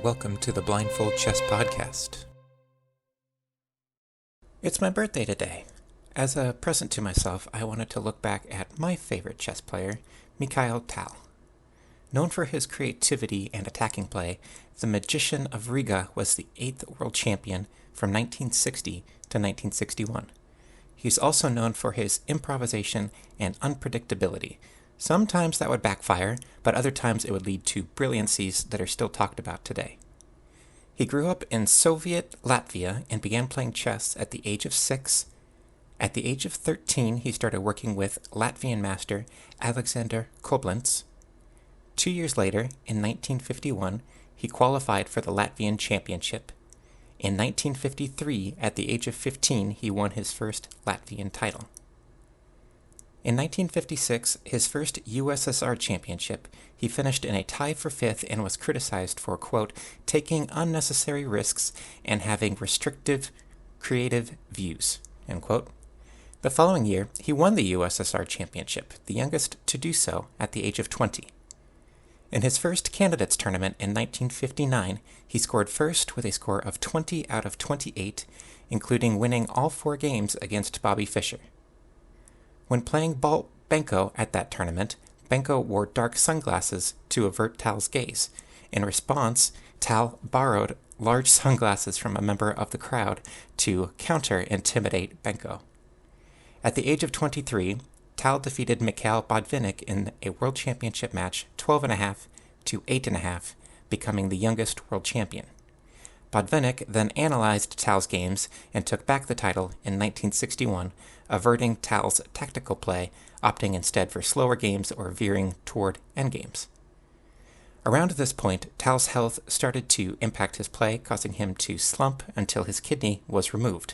welcome to the Blindfold Chess Podcast. It's my birthday today. As a present to myself, I wanted to look back at my favorite chess player, Mikhail Tal. Known for his creativity and attacking play, the Magician of Riga was the 8th world champion from 1960 to 1961. He's also known for his improvisation and unpredictability. Sometimes that would backfire, but other times it would lead to brilliancies that are still talked about today. He grew up in Soviet-Latvia and began playing chess at the age of 6. At the age of 13, he started working with Latvian Master Alexander Koblents. 2 years later, in 1951, he qualified for the Latvian Championship. In 1953, at the age of 15, he won his first Latvian title. In 1956, his first USSR Championship, he finished in a tie for 5th and was criticized for, quote, taking unnecessary risks and having restrictive, creative views, end quote. The following year, he won the USSR Championship, the youngest to do so at the age of 20. In his first candidates tournament in 1959, he scored first with a score of 20 out of 28, including winning all 4 games against Bobby Fischer. When playing Benko at that tournament, Benko wore dark sunglasses to avert Tal's gaze. In response, Tal borrowed large sunglasses from a member of the crowd to counter-intimidate Benko. At the age of 23, Tal defeated Mikhail Botvinnik in a World Championship match 12.5 to 8.5, becoming the youngest world champion. Botvinnik then analyzed Tal's games and took back the title in 1961, averting Tal's tactical play, opting instead for slower games or veering toward endgames. Around this point, Tal's health started to impact his play, causing him to slump until his kidney was removed.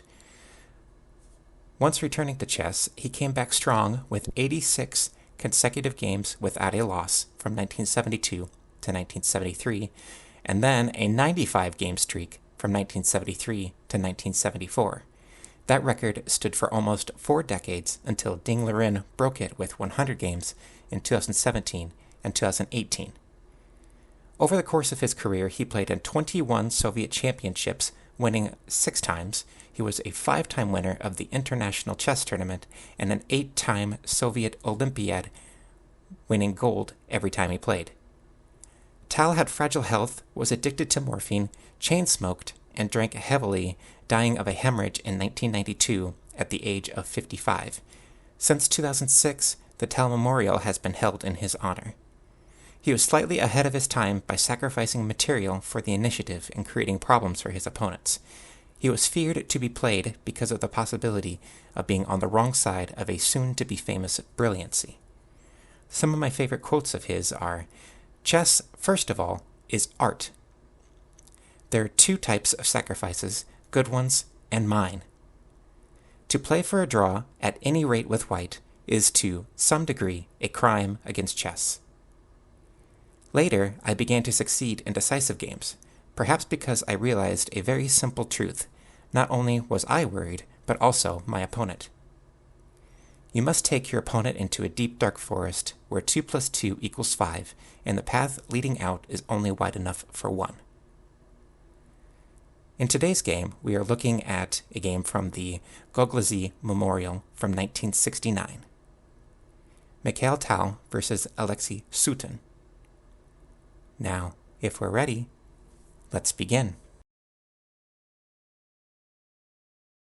Once returning to chess, he came back strong with 86 consecutive games without a loss from 1972 to 1973, and then a 95-game streak from 1973 to 1974. That record stood for almost 4 decades until Ding Liren broke it with 100 games in 2017 and 2018. Over the course of his career, he played in 21 Soviet championships, winning 6 times. He was a 5-time winner of the International Chess Tournament and an 8-time Soviet Olympiad, winning gold every time he played. Tal had fragile health, was addicted to morphine, chain-smoked, and drank heavily, dying of a hemorrhage in 1992 at the age of 55. Since 2006, the Tal Memorial has been held in his honor. He was slightly ahead of his time by sacrificing material for the initiative and creating problems for his opponents. He was feared to be played because of the possibility of being on the wrong side of a soon-to-be-famous brilliancy. Some of my favorite quotes of his are, "Chess, first of all, is art. There are 2 types of sacrifices, good ones and mine. To play for a draw at any rate with white is to some degree a crime against chess. Later, I began to succeed in decisive games, perhaps because I realized a very simple truth. Not only was I worried, but also my opponent. You must take your opponent into a deep dark forest where 2 + 2 = 5, and the path leading out is only wide enough for 1. In today's game, we are looking at a game from the Koblents Memorial from 1969. Mikhail Tal versus Alexei Suetin. Now, if we're ready, let's begin.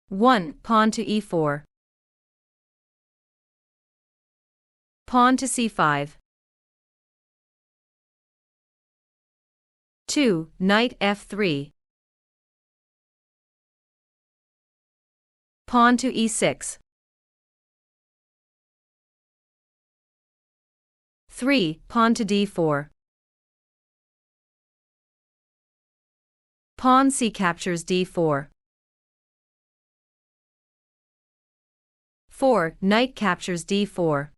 1. Pawn to e4. Pawn to c5. 2. Knight f3. Pawn to e6. 3. Pawn to d4. Pawn c captures d4. 4. Knight captures d4.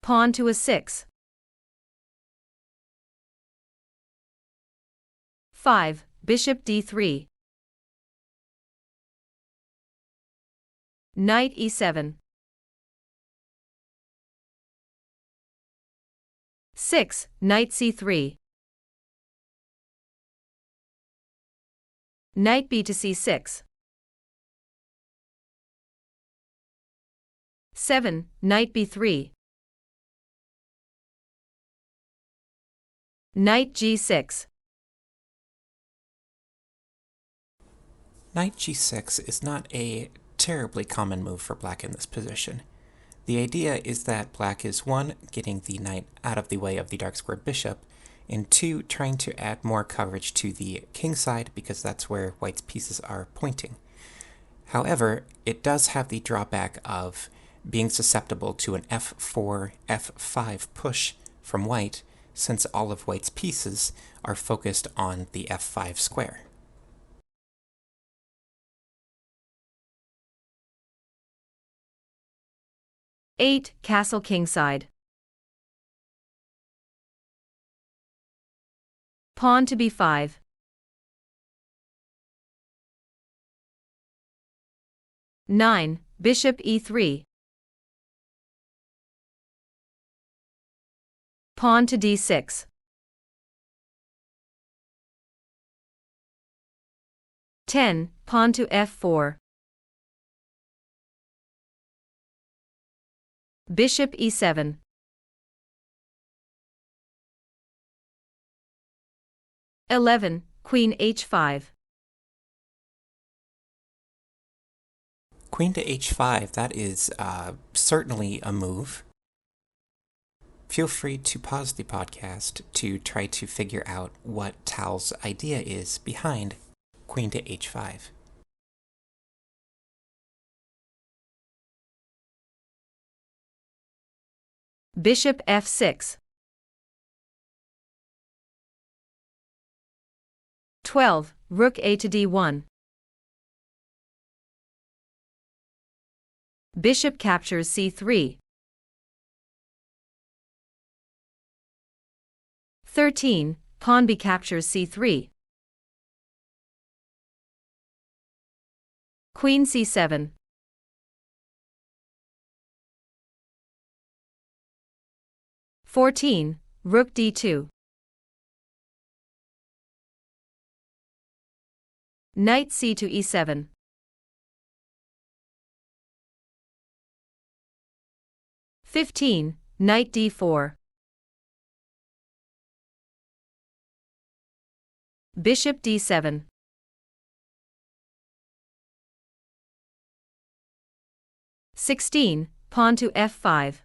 Pawn to a6. 5. Bishop d3. Knight e7. 6. Knight c3. Knight b to c6. 7. Knight b3. Knight g6. Knight g6 is not a terribly common move for black in this position. The idea is that black is 1. Getting the knight out of the way of the dark squared bishop, and 2. Trying to add more coverage to the king side because that's where white's pieces are pointing. However, it does have the drawback of being susceptible to an f4, f5 push from white, since all of white's pieces are focused on the f5 square. Eight. Castle kingside. Pawn to b5. Nine. Bishop e3. Pawn to d6. 10. Pawn to f4. Bishop e7. 11. Queen h5. Queen to h5, that is certainly a move. Feel free to pause the podcast to try to figure out what Tal's idea is behind Queen to h5. Bishop f6. 12. Rook a to d1. Bishop captures c3. 13. Pawn b captures c3. Queen c7. 14. Rook d2. Knight c to e7. 15. Knight d4. Bishop d7. 16. Pawn to f5.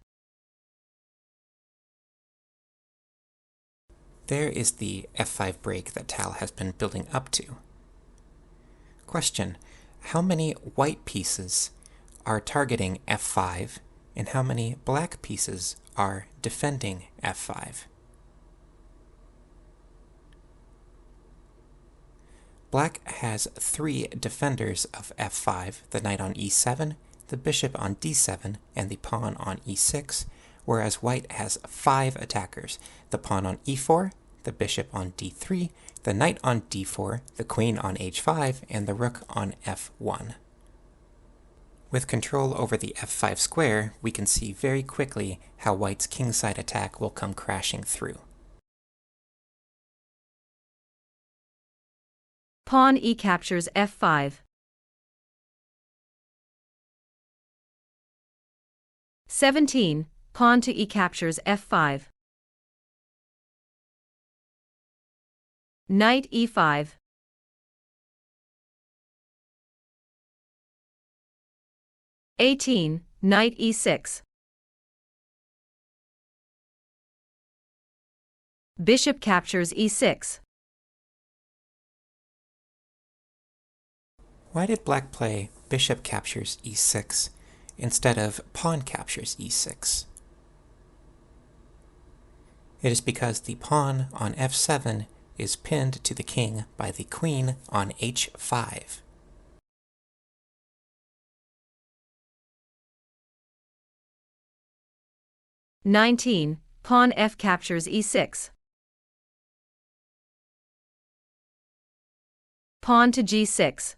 There is the f5 break that Tal has been building up to. Question: how many white pieces are targeting f5, and how many black pieces are defending f5? Black has 3 defenders of f5, the knight on e7, the bishop on d7, and the pawn on e6, whereas white has 5 attackers, the pawn on e4, the bishop on d3, the knight on d4, the queen on h5, and the rook on f1. With control over the f5 square, we can see very quickly how white's kingside attack will come crashing through. Pawn e captures f5. 17. Pawn to e captures f5. Knight e5. 18. Knight e6. Bishop captures e6. Why did black play bishop captures e6 instead of pawn captures e6? It is because the pawn on f7 is pinned to the king by the queen on h5. "19. Pawn f captures e6. Pawn to g6.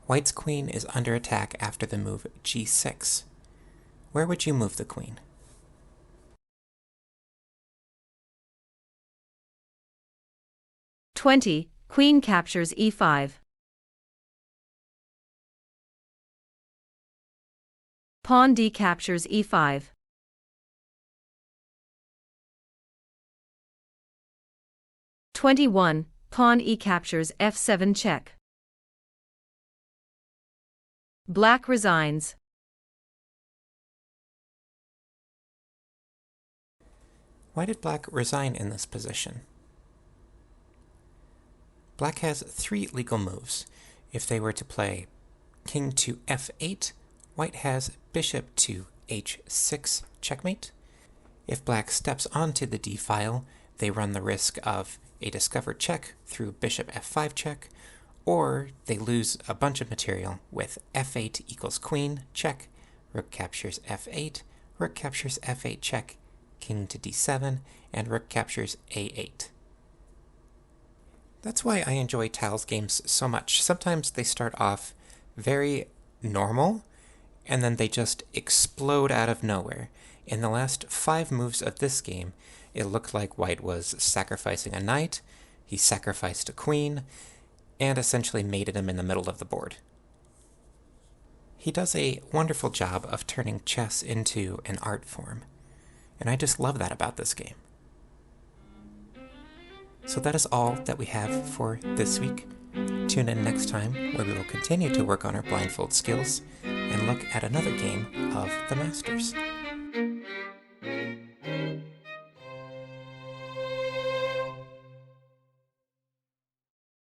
White's queen is under attack after the move g6. where would you move the queen? Queen captures e5. Pawn d captures e5. Pawn e captures f7 check. Black resigns. Why did Black resign in this position? Black has 3 legal moves. If they were to play king to f8, White has bishop to h6 checkmate. If Black steps onto the d-file, they run the risk of a discovered check through bishop f5 check, or they lose a bunch of material with f8 equals queen, check, rook captures f8, rook captures f8 check, king to d7, and rook captures a8. That's why I enjoy Tal's games so much. Sometimes they start off very normal, and then they just explode out of nowhere. In the last 5 moves of this game, it looked like White was sacrificing a knight, he sacrificed a queen, and essentially mated him in the middle of the board. He does a wonderful job of turning chess into an art form, and I just love that about this game. So that is all that we have for this week. Tune in next time, where we will continue to work on our blindfold skills and look at another game of the Masters.